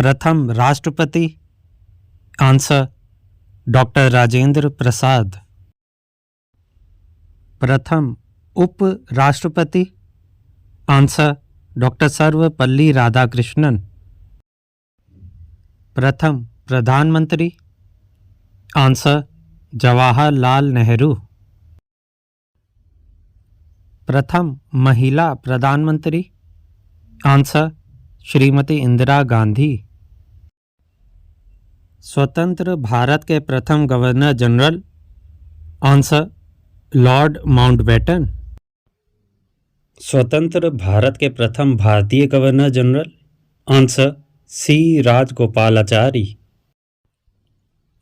प्रथम राष्ट्रपति answer doctor Rajendra Prasad. प्रथम उप राष्ट्रपति आंसर डॉक्टर सर्वपल्ली राधाकृष्णन। प्रथम प्रधानमंत्री आंसर जवाहरलाल नेहरू। प्रथम महिला प्रधानमंत्री आंसर श्रीमती इंदिरा गांधी। स्वतंत्र भारत के प्रथम governor general answer Lord Mountbatten. स्वतंत्र भारत के प्रथम भारतीय governor general answer C Rajagopalachari.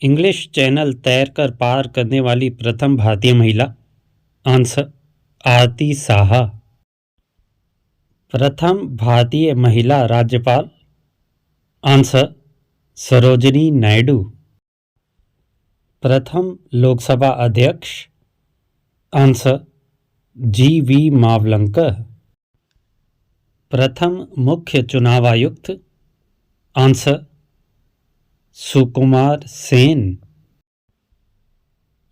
English channel तैरकर पार करने वाली प्रथम भारतीय महिला आंसर आरती साहा। प्रथम भारतीय महिला राज्यपाल आंसर सरोजिनी नायडू। प्रथम लोकसभा अध्यक्ष आंसर जी.वी. मावलंकर। प्रथम मुख्य चुनाव आयुक्त आंसर सुकुमार सेन।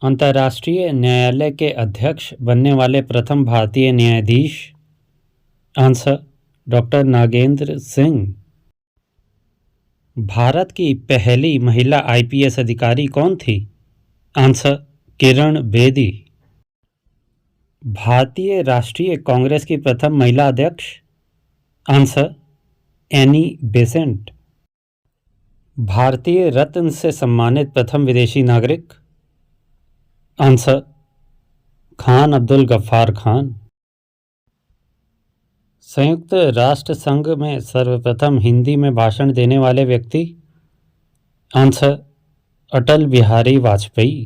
अंतर्राष्ट्रीय न्यायालय के अध्यक्ष बनने वाले प्रथम भारतीय न्यायाधीश आंसर डॉक्टर नागेंद्र सिंह। भारत की पहली महिला आईपीएस अधिकारी कौन थी? आंसर किरण बेदी। भारतीय राष्ट्रीय कांग्रेस की प्रथम महिला अध्यक्ष आंसर एनी बेसेंट। भारतीय रत्न से सम्मानित प्रथम विदेशी नागरिक आंसर खान अब्दुल गफ्फार खान। संयुक्त राष्ट्र संघ में सर्वप्रथम हिंदी में भाषण देने वाले व्यक्ति आंसर अटल बिहारी वाजपेयी।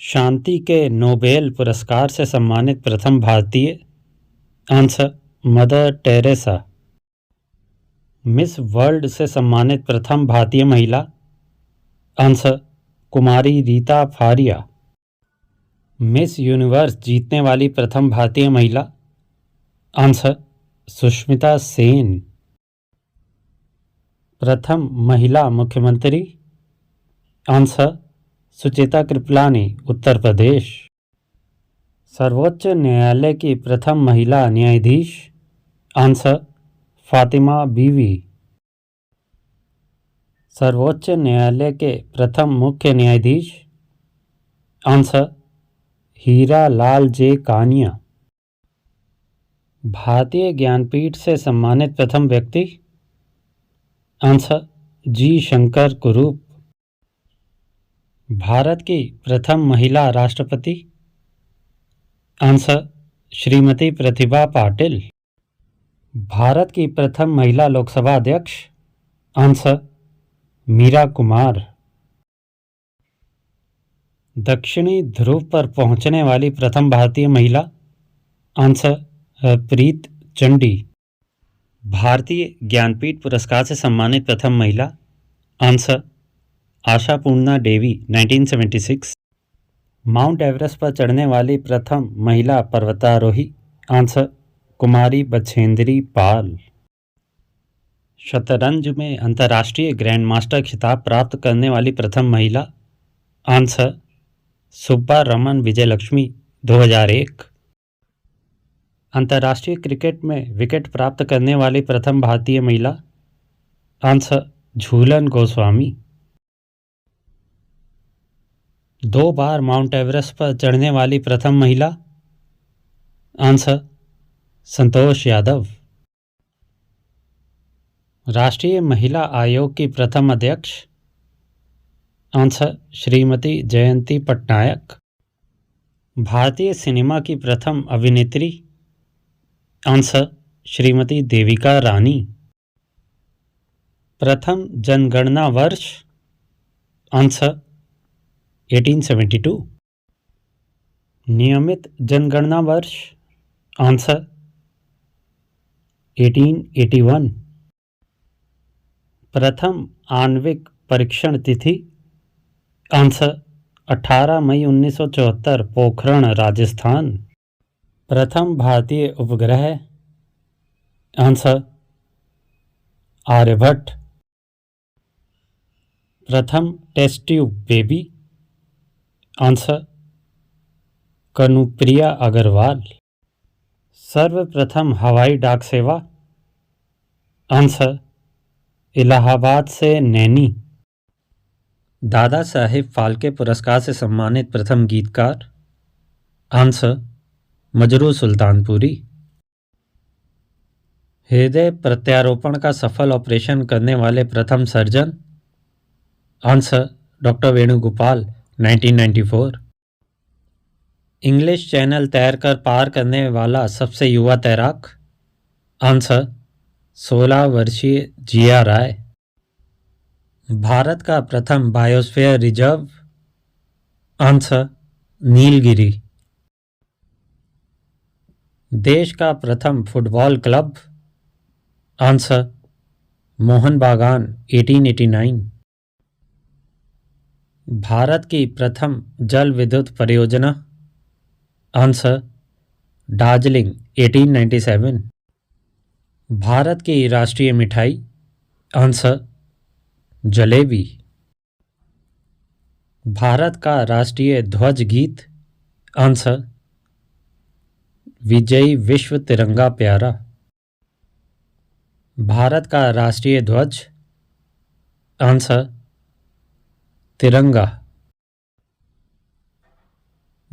शांति के नोबेल पुरस्कार से सम्मानित प्रथम भारतीय answer mother Teresa. Miss world से सम्मानित प्रथम भारतीय महिला आंसर कुमारी रीता फारिया। मिस यूनिवर्स जीतने वाली प्रथम भारतीय महिला आंसर सुष्मिता सेन। प्रथम महिला मुख्यमंत्री आंसर सुचेता कृपलानी उत्तर प्रदेश। सर्वोच्च न्यायालय की प्रथम महिला न्यायाधीश आंसर फातिमा बीवी। सर्वोच्च न्यायालय के प्रथम मुख्य न्यायाधीश आंसर हीरा लाल जे कानिया। भारतीय ज्ञानपीठ से सम्मानित प्रथम व्यक्ति आंसर जी शंकर कुरूप। भारत की प्रथम महिला राष्ट्रपति आंसर श्रीमती प्रतिभा पाटिल। भारत की प्रथम महिला लोकसभा अध्यक्ष आंसर मीरा कुमार। दक्षिणी ध्रुव पर पहुंचने वाली प्रथम भारतीय महिला आंसर प्रीत चंडी। भारतीय ज्ञानपीठ पुरस्कार से सम्मानित प्रथम महिला आंसर आशापूर्णा देवी 1976। माउंट एवरेस्ट पर चढ़ने वाली प्रथम महिला पर्वतारोही आंसर कुमारी बछेंद्री पाल। शतरंज में अंतर्राष्ट्रीय ग्रैंड मास्टर खिताब प्राप्त करने वाली प्रथम महिला आंसर सुब्बा रमन विजयलक्ष्मी 2001। अंतर्राष्ट्रीय क्रिकेट में विकेट प्राप्त करने वाली प्रथम भारतीय महिला आंसर झूलन गोस्वामी। 2 बार माउंट एवरेस्ट पर चढ़ने वाली प्रथम महिला आंसर संतोष यादव। राष्ट्रीय महिला आयोग की प्रथम अध्यक्ष आंसर श्रीमती जयंती पटनायक। भारतीय सिनेमा की प्रथम अभिनेत्री आंसर श्रीमती देविका रानी। प्रथम जनगणना वर्ष आंसर 1872। नियमित जनगणना वर्ष आंसर 1881। प्रथम आणविक परीक्षण तिथि आंसर 18 मई 1974 पोखरण राजस्थान। प्रथम भारतीय उपग्रह आंसर आर्यभट्ट प्रथम test tube baby? Answer Kanupriya Agarwal. सर्वप्रथम हवाई डाक सेवा? आंसर इलाहाबाद से नैनी। दादा साहेब फाल्के पुरस्कार से सम्मानित प्रथम गीतकार? आंसर मजरू सुल्तानपुरी। हृदय प्रत्यारोपण का सफल ऑपरेशन करने वाले प्रथम surgeon? Answer doctor Venugopal, 1994। English channel तैरकर पार करने वाला सबसे युवा तैराक? आंसर 16 वर्षीय जिया राय। भारत का प्रथम बायोस्फीयर रिजर्व? आंसर नीलगिरी। देश का प्रथम फुटबॉल क्लब? आंसर मोहन बागान, 1889। भारत की प्रथम जल विद्युत परियोजना? आंसर दार्जिलिंग, 1897। भारत की राष्ट्रीय मिठाई? आंसर जलेबी। भारत का राष्ट्रीय ध्वज गीत? आंसर विजयी विश्व तिरंगा प्यारा। भारत का राष्ट्रीय ध्वज? आंसर तिरंगा।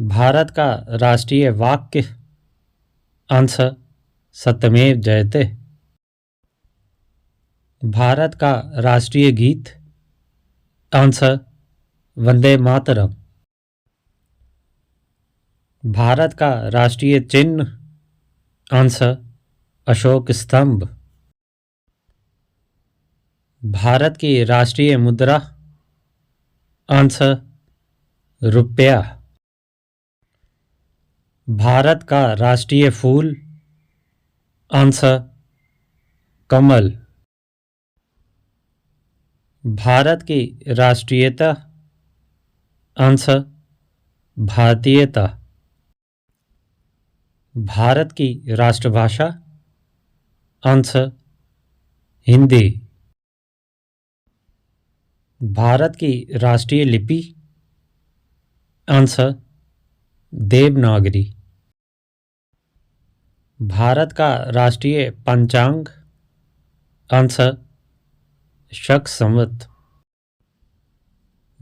भारत का राष्ट्रीय वाक्य? आंसर सत्यमेव जयते। भारत का राष्ट्रीय गीत? आंसर वंदे मातरम। भारत का राष्ट्रीय चिन्ह? आंसर अशोक स्तंभ। भारत की राष्ट्रीय मुद्रा? आंसर रुपया। भारत का राष्ट्रीय फूल? आंसर कमल। भारत की राष्ट्रीयता? आंसर भारतीयता। भारत की राष्ट्रभाषा? आंसर हिंदी। भारत की राष्ट्रीय लिपि? आंसर देवनागरी। भारत का राष्ट्रीय पंचांग? आंसर शक संवत।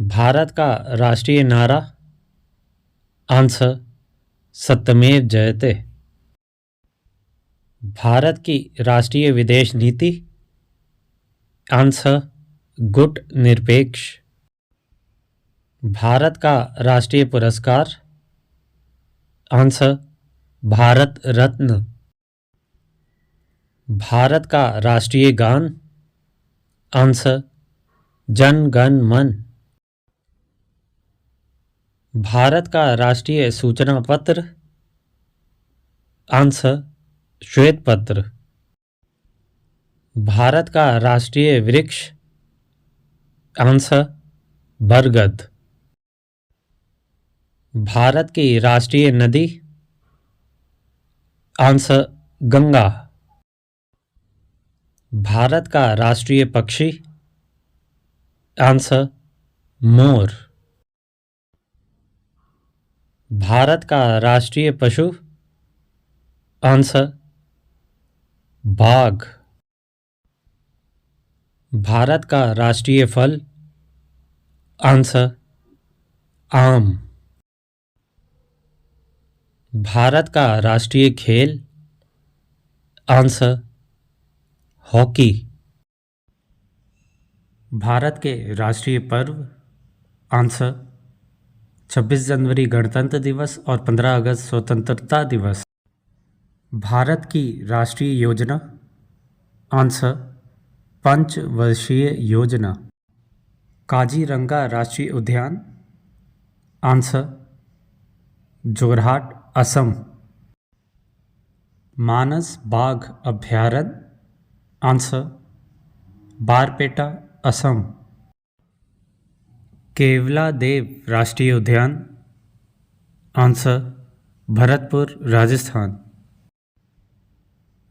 भारत का राष्ट्रीय नारा? आंसर सत्यमेव जयते। भारत की राष्ट्रीय विदेश नीति? आंसर गुट निरपेक्ष। भारत का राष्ट्रीय पुरस्कार? आंसर भारत रत्न। भारत का राष्ट्रीय गान? आंसर जन गण मन। भारत का राष्ट्रीय सूचना पत्र? आंसर श्वेत पत्र। भारत का राष्ट्रीय वृक्ष? आंसर बरगद। भारत की राष्ट्रीय नदी? आंसर गंगा। भारत का राष्ट्रीय पक्षी? Answer more. भारत का राष्ट्रीय पशु? आंसर बाघ। भारत का राष्ट्रीय फल? आंसर आम। भारत का राष्ट्रीय खेल? Answer hockey. भारत के राष्ट्रीय पर्व? आंसर 26 जनवरी गणतंत्र दिवस और 15 अगस्त स्वतंत्रता दिवस। भारत की राष्ट्रीय योजना? आंसर पंचवर्षीय योजना। काजीरंगा राष्ट्रीय उद्यान? आंसर जोरहाट, असम। मानस बाघ अभयारण्य? आंसर बारपेटा, असम। केवलादेव राष्ट्रीय उद्यान? आंसर भरतपुर, राजस्थान।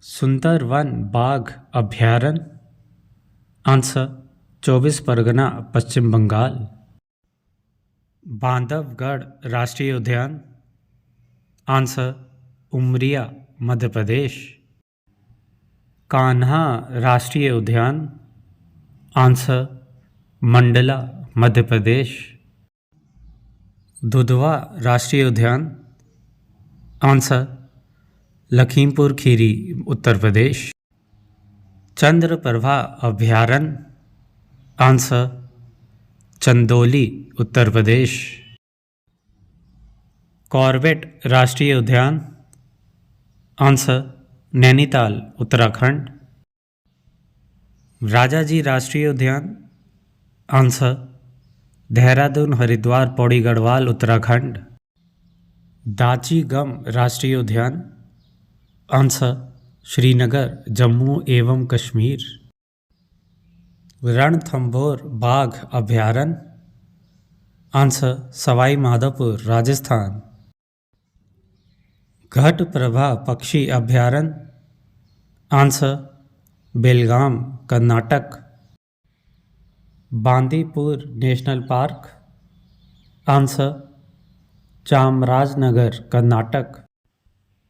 सुंदरवन बाघ अभयारण्य? आंसर 24 परगना पश्चिम बंगाल, बांधवगढ़ राष्ट्रीय उद्यान आंसर उमरिया मध्य प्रदेश, कान्हा राष्ट्रीय उद्यान आंसर मंडला मध्य प्रदेश, दुधवा राष्ट्रीय उद्यान आंसर लखीमपुर खीरी उत्तर प्रदेश, चंद्रप्रभा अभयारण्य आंसर चंदौली उत्तर प्रदेश, कॉर्बेट राष्ट्रीय उद्यान आंसर नैनीताल उत्तराखंड, राजाजी राष्ट्रीय उद्यान आंसर देहरादून हरिद्वार पौड़ी गढ़वाल उत्तराखंड, दाची गम राष्ट्रीय उद्यान आंसर श्रीनगर जम्मू एवं कश्मीर, रणथंभौर बाघ अभयारण्य आंसर सवाई माधोपुर राजस्थान, घटप्रभा पक्षी अभयारण्य answer Belgaum Karnataka, Bandipur national park answer Chamarajanagar Karnataka,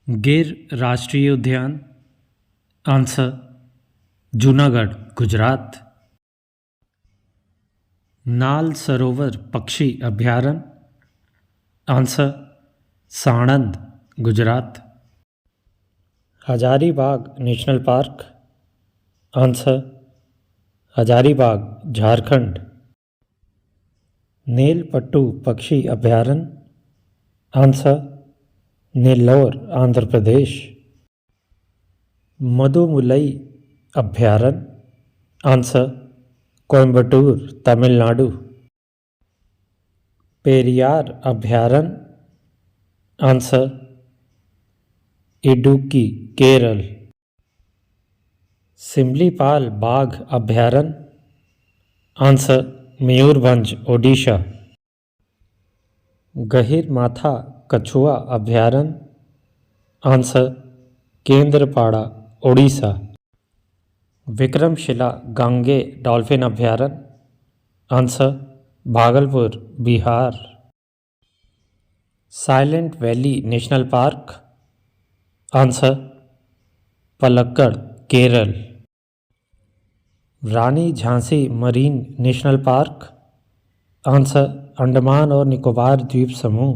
Gir राष्ट्रीय उद्यान आंसर जूनागढ़ गुजरात, नाल सरोवर पक्षी अभयारण्य answer Sanand Gujarat, Hazaribagh national park answer Hazaribagh Jharkhand, Nelapattu पक्षी अभयारण्य आंसर नेल्लौर आंध्र प्रदेश, मधुमुलई अभयारण्य आंसर कोयम्बटूर तमिलनाडु, पेरियार अभयारण्य आंसर इडुक्की केरल, सिमलीपाल बाघ अभयारण्य आंसर मयूरभंज ओडिशा, गहिरमाथा कछुआ अभयारण्य आंसर केंद्रपाड़ा ओडिशा, विक्रमशिला गांगे डॉल्फिन अभयारण्य answer Bhagalpur Bihar, silent valley national park answer Palakkad Kerala, Rani Jhansi marine national park answer Andaman और निकोबार द्वीप समूह,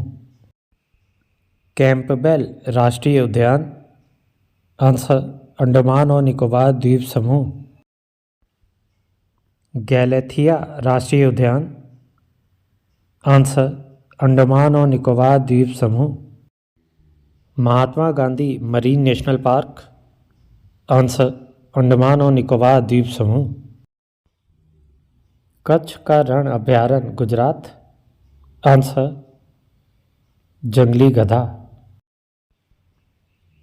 कैंपबेल राष्ट्रीय उद्यान आंसर अंडमान और निकोबार द्वीप समूह, गैलेथिया राष्ट्रीय उद्यान आंसर अंडमान और निकोबार द्वीप समूह, Mahatma Gandhi marine national park answer Andaman और निकोबार द्वीप समूह, कच्छ का रण अभयारण्य गुजरात आंसर जंगली गधा,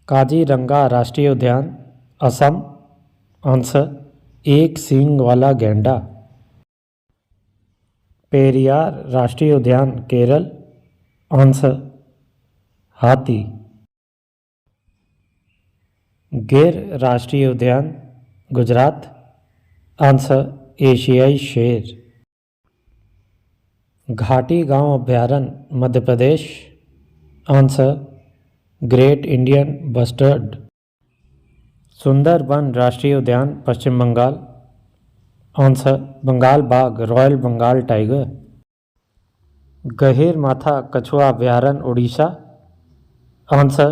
काजीरंगा राष्ट्रीय उद्यान असम आंसर एक सींग वाला गैंडा, पेरियार राष्ट्रीय उद्यान केरल आंसर हाथी, गिर राष्ट्रीय उद्यान गुजरात आंसर एशियाई शेर, घाटी गांव अभयारण्य Madhya Pradesh answer great Indian bustard, Sundarban राष्ट्रीय उद्यान पश्चिम बंगाल आंसर बंगाल बाघ रॉयल बंगाल टाइगर, गहिरमाथा कछुआ अभयारण्य उड़ीसा आंसर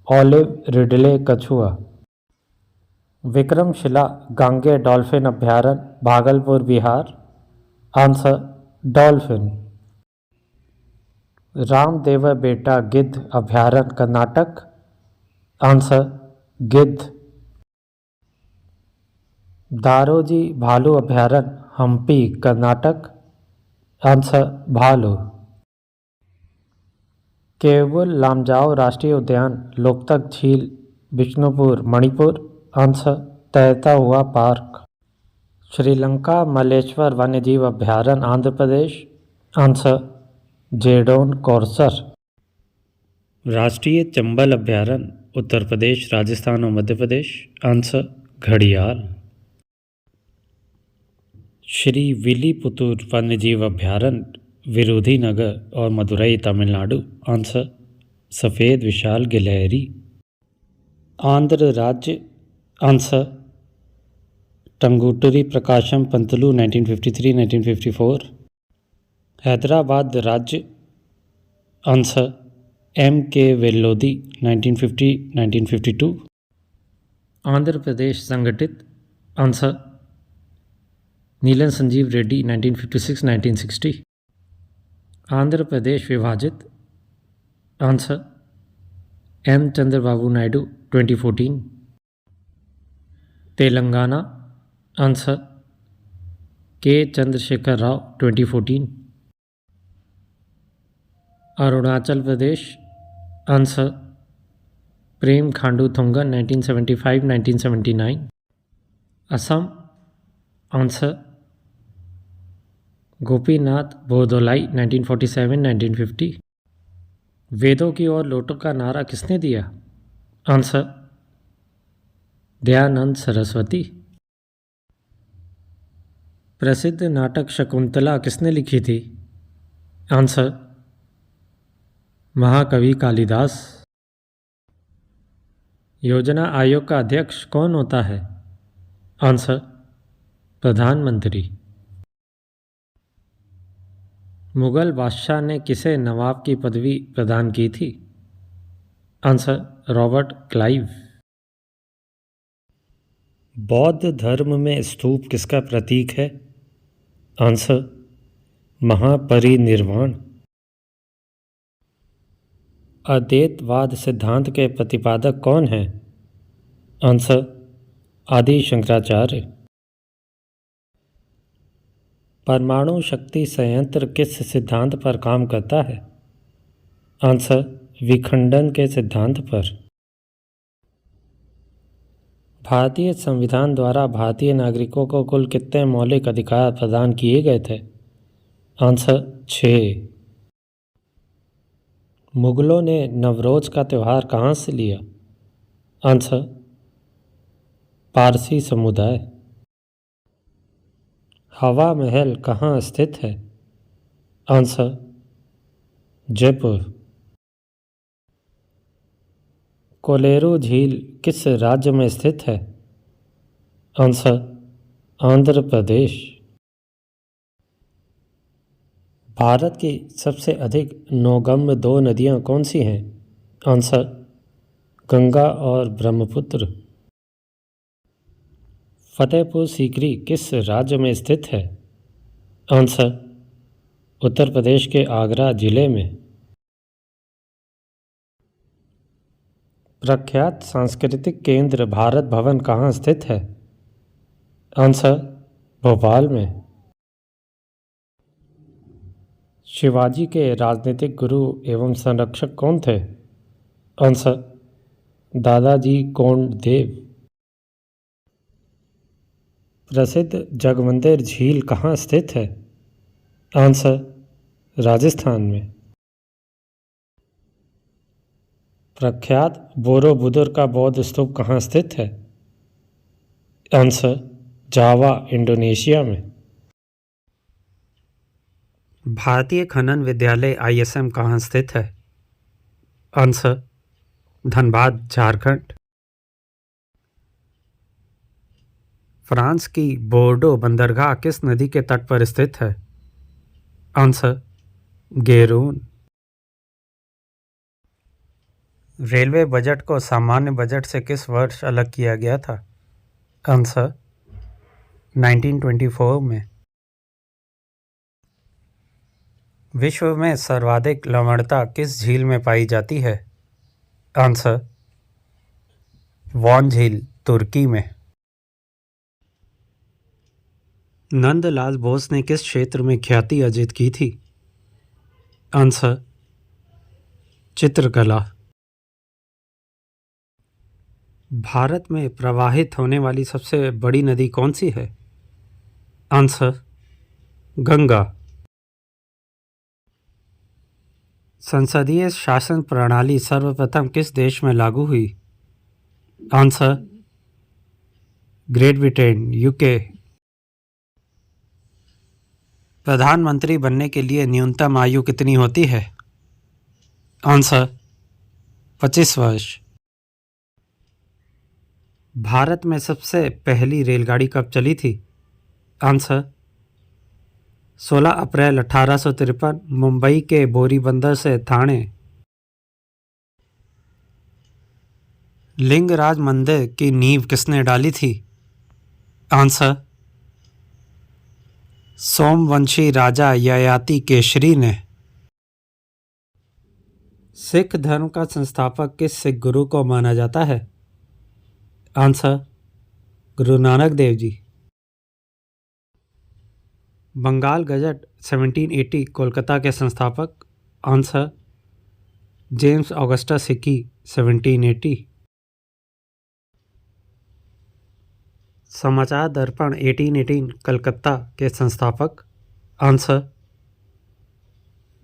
ऑलिव रिडले कछुआ, विक्रमशिला गांगे डॉल्फिन अभयारण्य भागलपुर बिहार आंसर डॉल्फिन, रामदेव बेटा गिद्ध अभयारण्य कर्नाटक आंसर गिद्ध, दारोजी भालू अभयारण्य हम्पी कर्नाटक आंसर भालू, केवुल लामजाओ राष्ट्रीय उद्यान लोकतक झील बिष्णुपुर मणिपुर आंसर तैरता हुआ पार्क, श्रीलंका मलेश्वर वन्यजीव अभयारण्य आंध्र प्रदेश आंसर जेडोन कॉर्सर, राष्ट्रीय चंबल अभयारण्य उत्तर प्रदेश राजस्थान और मध्य प्रदेश आंसर घड़ियाल, श्री विल्लीपुतूर वन्यजीव अभयारण्य, विरुधि नगर और मदुरई, तमिलनाडु। आंसर सफ़ेद विशाल गिलहरी। आंध्र राज्य। आंसर टंगुटुरी प्रकाशम पंतलू 1953-1954। हैदराबाद राज्य। Answer M.K. वेल्लोदी 1950-1952। आंध्र प्रदेश संगठित। आंसर नीलन संजीव रेड्डी 1956-1960। आंध्र प्रदेश विभाजित। Answer M. Chandrababu Naidu 2014। Telangana. Answer K. Chandrashekar Rao 2014। Arunachal Pradesh. Answer Prem Khandu Thungan 1975-1979। Assam. Answer Gopinath Bordoloi 1947-1950। वेदों की ओर लौटो का नारा किसने दिया? आंसर दयानंद सरस्वती। प्रसिद्ध नाटक शकुंतला किसने लिखी थी? आंसर महाकवि कालिदास। योजना आयोग का अध्यक्ष कौन होता है? आंसर प्रधानमंत्री। मुगल बादशाह ने किसे नवाब की पदवी प्रदान की थी? Answer Robert Clive. बौद्ध धर्म में स्तूप किसका प्रतीक है? आंसर महापरिनिर्वाण। अद्वैतवाद सिद्धांत के प्रतिपादक कौन हैं? आंसर आदि शंकराचार्य। परमाणु शक्ति संयंत्र किस सिद्धांत पर काम करता है? आंसर विखंडन के सिद्धांत पर। भारतीय संविधान द्वारा भारतीय नागरिकों को कुल कितने मौलिक अधिकार प्रदान किए गए थे? आंसर 6। मुगलों ने नवरोज का त्यौहार कहाँ से लिया? आंसर पारसी समुदाय। हवा महल कहाँ स्थित है? आंसर जयपुर। कोलेरू झील किस राज्य में स्थित है? आंसर आंध्र प्रदेश। भारत की सबसे अधिक नौगम्य 2 नदियाँ कौन सी हैं? आंसर गंगा और ब्रह्मपुत्र। फतेहपुर सीकरी किस राज्य में स्थित है? आंसर उत्तर प्रदेश के आगरा जिले में। प्रख्यात सांस्कृतिक केंद्र भारत भवन कहाँ स्थित है? आंसर भोपाल में। शिवाजी के राजनीतिक गुरु एवं संरक्षक कौन थे? आंसर दादाजी कोंडदेव। प्रसिद्ध जगमंदिर झील कहाँ स्थित है? आंसर राजस्थान में। प्रख्यात बोरोबुदुर का बौद्ध स्तूप कहाँ स्थित है? आंसर जावा, इंडोनेशिया में। भारतीय खनन विद्यालय ISM कहाँ स्थित है? आंसर धनबाद, झारखंड। फ्रांस की बोर्डो बंदरगाह किस नदी के तट पर स्थित है? आंसर गेरून। रेलवे बजट को सामान्य बजट से किस वर्ष अलग किया गया था? आंसर 1924 में। विश्व में सर्वाधिक लवणता किस झील में पाई जाती है? आंसर वॉन झील, तुर्की में। नंदलाल बोस ने किस क्षेत्र में ख्याति अर्जित की थी? आंसर चित्रकला। भारत में प्रवाहित होने वाली सबसे बड़ी नदी कौन सी है? आंसर गंगा। संसदीय शासन प्रणाली सर्वप्रथम किस देश में लागू हुई? Answer great Britain, UK। प्रधानमंत्री बनने के लिए न्यूनतम आयु कितनी होती है? आंसर 25 वर्ष। भारत में सबसे पहली रेलगाड़ी कब चली थी? आंसर 16 अप्रैल 1853 मुंबई के बोरीबंदर से ठाणे। लिंगराज मंदिर की नींव किसने डाली थी? आंसर सोमवंशी राजा ययाति केशरी ने। सिख धर्म का संस्थापक किस सिख गुरु को माना जाता है? आंसर गुरु नानक देव जी। बंगाल गजट 1780 कोलकाता के संस्थापक? Answer James Augustus Hicky 1780। Samachar Darpan 1818 Calcutta के संस्थापक? आंसर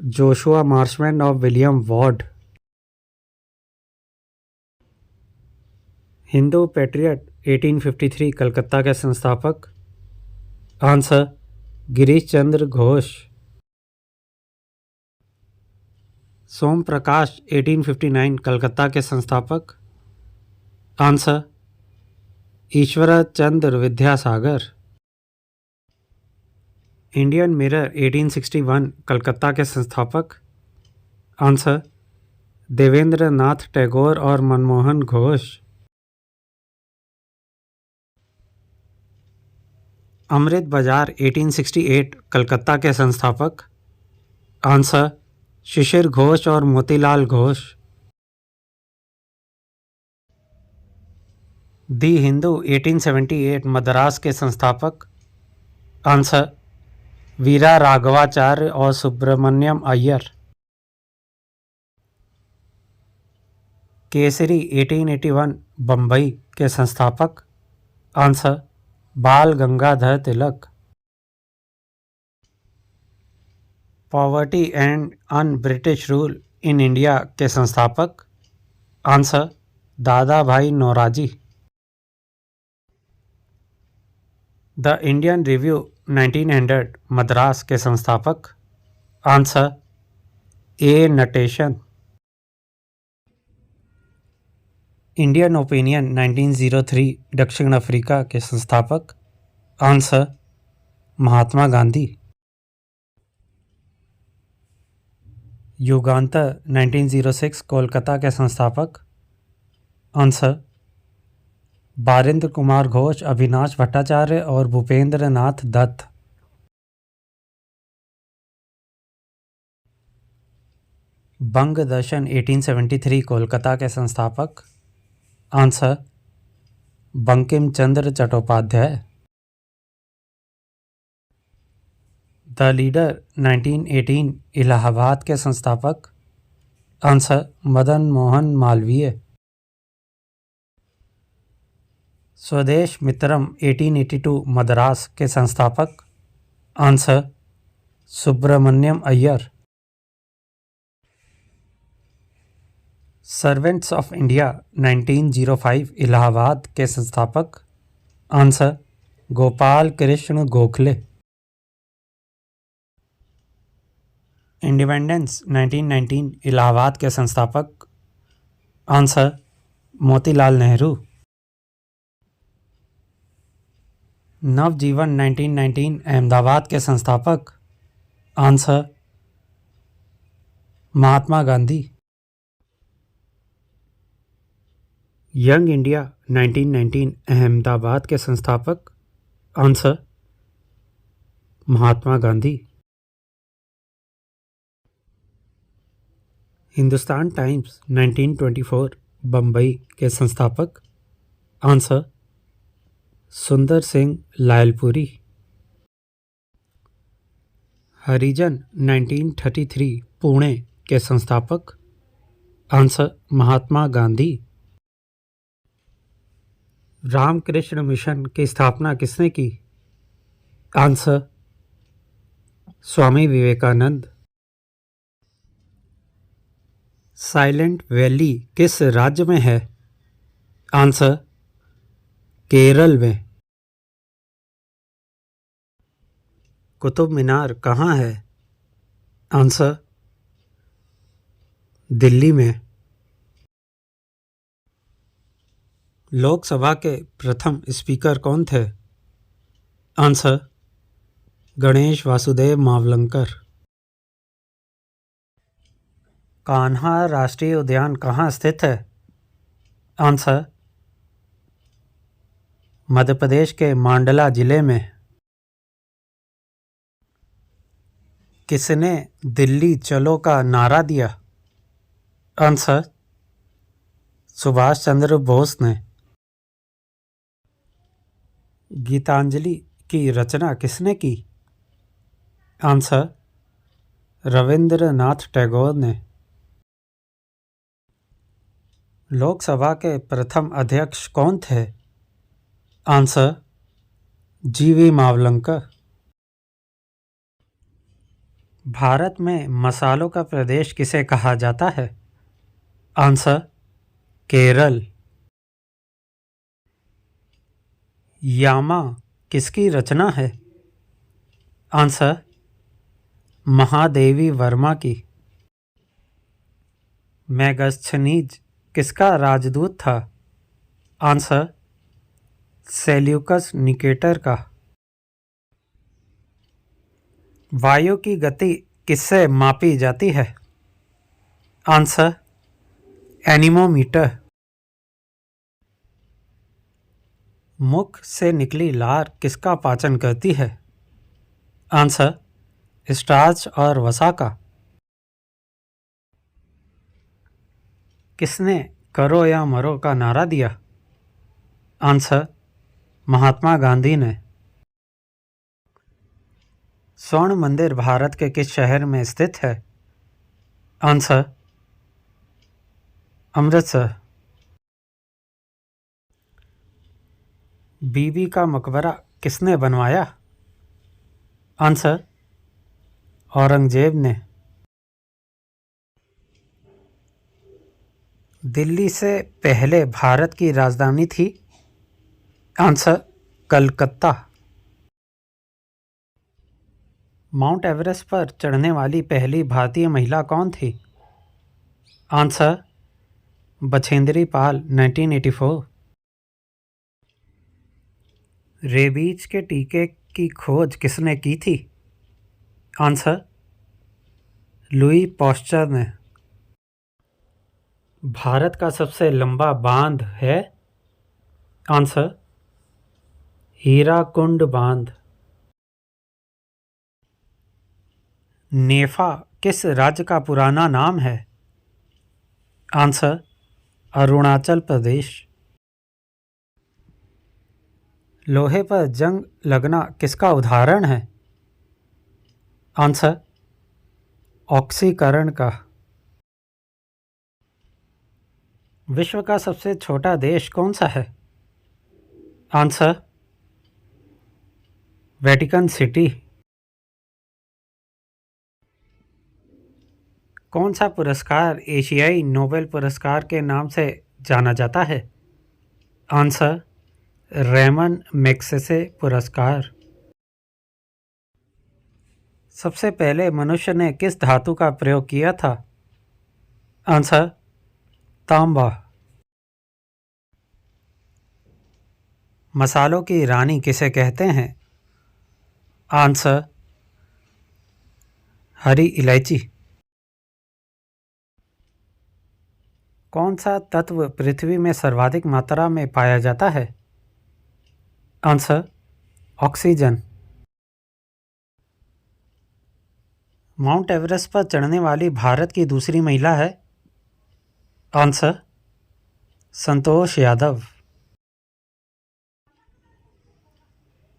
जोशुआ मार्शमैन और William Ward. Hindu patriot 1853 Calcutta के संस्थापक? आंसर गिरीश चंद्र घोष। सोम प्रकाश 1859 कलकत्ता के संस्थापक? Answer Ishwar Chandra Vidyasagar. Indian mirror 1861 Calcutta के संस्थापक? आंसर देवेंद्र नाथ टैगोर और मनमोहन घोष। अमृत बाजार 1868 कलकत्ता के संस्थापक? आंसर शिशिर घोष और मोतीलाल घोष। दी हिंदू 1878 मद्रास के संस्थापक? आंसर वीरा राघवाचार्य और सुब्रमण्यम अय्यर। केसरी 1881 बम्बई के संस्थापक? Answer Bal Gangadhar Tilak. Poverty and un British rule in India के संस्थापक? Answer Dadabhai Naoroji. The Indian review 1900 Madras के संस्थापक? Answer A Natesan. Indian opinion 1903 दक्षिण अफ्रीका के संस्थापक? आंसर महात्मा गांधी। युगांतर 1906 कोलकाता के संस्थापक? आंसर बारिंद्र कुमार घोष, अविनाश भट्टाचार्य और भूपेंद्र नाथ दत्त। बंग दर्शन 1873 कोलकाता के संस्थापक? Answer Bankim Chandra Chattopadhyay. The leader 1918 Allahabad के संस्थापक? आंसर मदन मोहन मालवीय। स्वदेश मित्रम 1882 मद्रास के संस्थापक? Answer Subramania Iyer. Servants of India 1905 Allahabad के संस्थापक? आंसर गोपाल कृष्ण गोखले। इंडिपेंडेंस 1919 इलाहाबाद के संस्थापक? आंसर मोतीलाल नेहरू। नवजीवन 1919 अहमदाबाद के संस्थापक? Answer Mahatma Gandhi. Young India 1919 Ahmedabad के संस्थापक? आंसर महात्मा गांधी। हिंदुस्तान टाइम्स 1924 बम्बई के संस्थापक? आंसर सुंदर सिंह लायलपुरी। हरिजन 1933 पुणे के संस्थापक? आंसर महात्मा गांधी। रामकृष्ण मिशन की स्थापना किसने की? Answer Swami Vivekananda. Silent valley किस राज्य में है? आंसर केरल में। कुतुब मीनार कहाँ है? आंसर, दिल्ली में। लोकसभा के प्रथम स्पीकर कौन थे? आंसर, गणेश वासुदेव मावलंकर। कान्हा राष्ट्रीय उद्यान कहाँ स्थित है? आंसर, मध्य प्रदेश के मांडला जिले में। किसने दिल्ली चलो का नारा दिया? आंसर, सुभाष चंद्र बोस ने। गीतांजलि की रचना किसने की? आंसर, रविंद्रनाथ टैगोर ने। लोकसभा के प्रथम अध्यक्ष कौन थे? आंसर, जीवी मावलंकर। भारत में मसालों का प्रदेश किसे कहा जाता है? आंसर, केरल। यामा किसकी रचना है? आंसर, महादेवी वर्मा की। मैगस्थनीज किसका राजदूत था? आंसर, सेल्यूकस निकेटर का। वायु की गति किससे मापी जाती है? Answer, anemometer. मुख से निकली लार किसका पाचन करती है? आंसर, स्टार्च और वसा का। किसने करो या मरो का नारा दिया? आंसर, महात्मा गांधी ने। स्वर्ण मंदिर भारत के किस शहर में स्थित है? आंसर, अमृतसर। बीबी का मकबरा किसने बनवाया? आंसर, औरंगजेब ने। दिल्ली से पहले भारत की राजधानी थी? आंसर, कलकत्ता। माउंट एवरेस्ट पर चढ़ने वाली पहली भारतीय महिला कौन थी? आंसर, बछेंद्री पाल 1984। रेबीज के टीके की खोज किसने की थी? आंसर, लुई पॉस्चर ने। भारत का सबसे लंबा बांध है? आंसर, हीराकुंड बांध। नेफा किस राज्य का पुराना नाम है? आंसर, अरुणाचल प्रदेश। लोहे पर जंग लगना किसका उदाहरण है? आंसर, ऑक्सीकरण का। विश्व का सबसे छोटा देश कौन सा है? Answer, Vatican city. कौन सा पुरस्कार एशियाई नोबेल पुरस्कार के नाम से जाना जाता है? आंसर, रेमन मैग्सेसे पुरस्कार। सबसे पहले मनुष्य ने किस धातु का प्रयोग किया था? आंसर, तांबा। मसालों की रानी किसे कहते हैं? आंसर, हरी इलायची। कौन सा तत्व पृथ्वी में सर्वाधिक मात्रा में पाया जाता है? Answer, oxygen. माउंट एवरेस्ट पर चढ़ने वाली भारत की दूसरी महिला है? आंसर, संतोष यादव।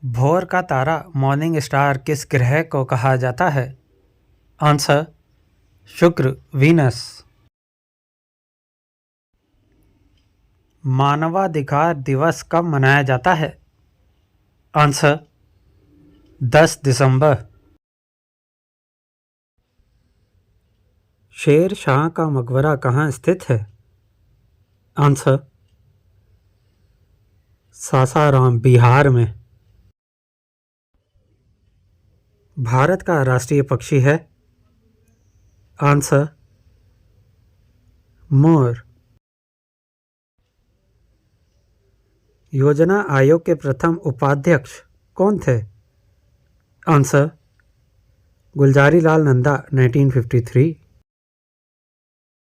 भोर का तारा मॉर्निंग स्टार किस ग्रह को कहा जाता है? आंसर, शुक्र, वीनस। मानवाधिकार दिवस कब मनाया जाता है? आंसर, 10 दिसंबर। शेर शाह का मकबरा कहाँ स्थित है? आंसर, सासाराम, बिहार में। भारत का राष्ट्रीय पक्षी है? Answer more. योजना आयोग के प्रथम उपाध्यक्ष कौन थे? आंसर गुलजारी लाल नंदा 1953।